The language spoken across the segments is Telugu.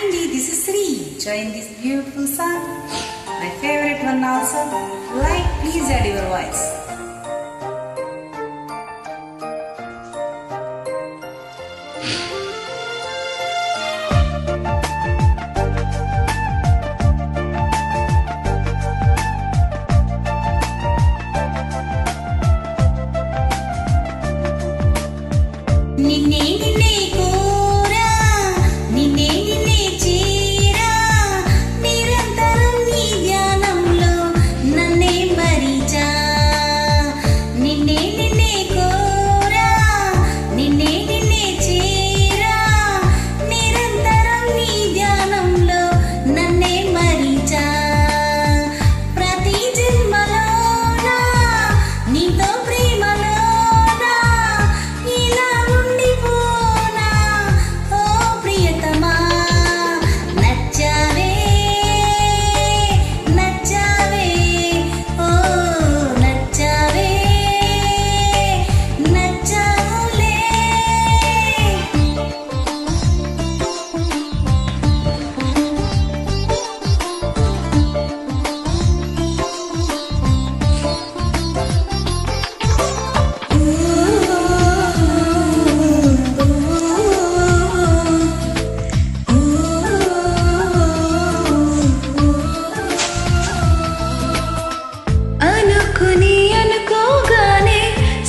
Andy, this is Sri. Join this beautiful song. My favorite one also. Like, please add your voice. నిన్నే కోరా నిన్నే చేరా నిరంతరం నీ ధ్యానంలో నన్నే మరిచా నిన్నే కోరా నిన్నే చేరా నిరంతరం నీ ధ్యానంలో నన్నే మరిచా ప్రతి జన్మలోనా నీతో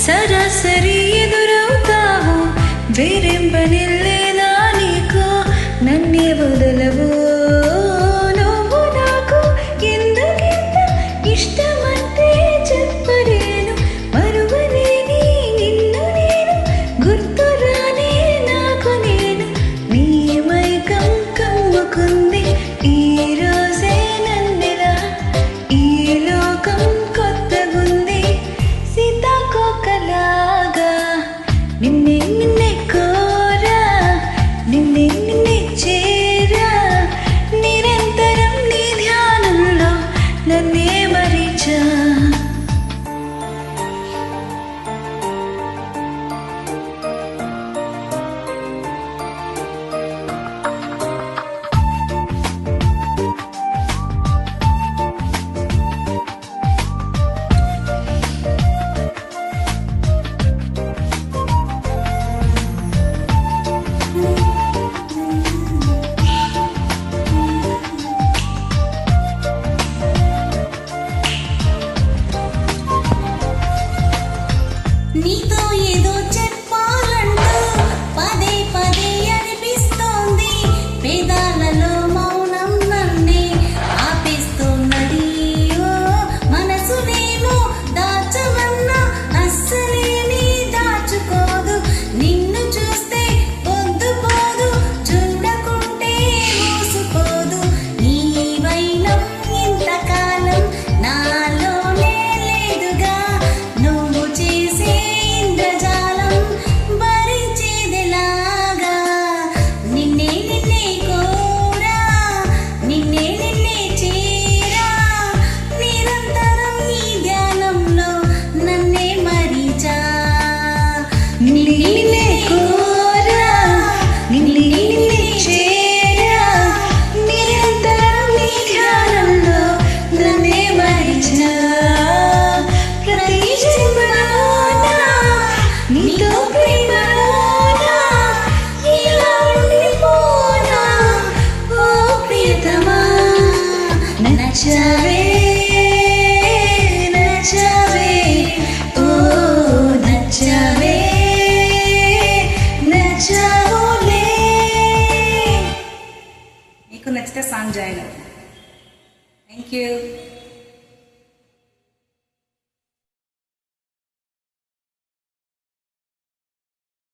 సరాసరి ఎదురవుతావు వేరెంబనిల్లేదా నీకు నన్నే వదలవు నువ్వు నాకు ఎందుకింత ఇష్టమంటే చెప్పలేను మరువలేని నిన్ను నేను గుర్తురానే నాకు నేను నీ మైకం కమ్ముకుంది ఈ రోజే నన్నెలా ఈ లోకం కొత్తగుంది సీతాకోకలాగా నిన్నే కోరా నిన్నే చేరా నిరంతరం నీ ధ్యానంలో నన్నే మరిచా నీతో ఏదో చెప్పాలంటూ పదే పదే అనిపిస్తోంది పేదాలలో మౌనం నన్నే ఆపేస్తున్నది ఓ మనసు నేను దాచవన్నా అస్సలేని దాచుకోదు నిన్ను చూస్తే పొద్దుపోదు చూడకుంటే మూసుకోదు నీ వైనం ఇంతకాలం నాలోనే లేదుగా నువ్వు చేసే నచ్చావే నచ్చావే ఓ నచ్చావే నచ్చావులే మీకు నచ్చితే సాంగ్ జాయిన్ అవ్వండి. Thank you.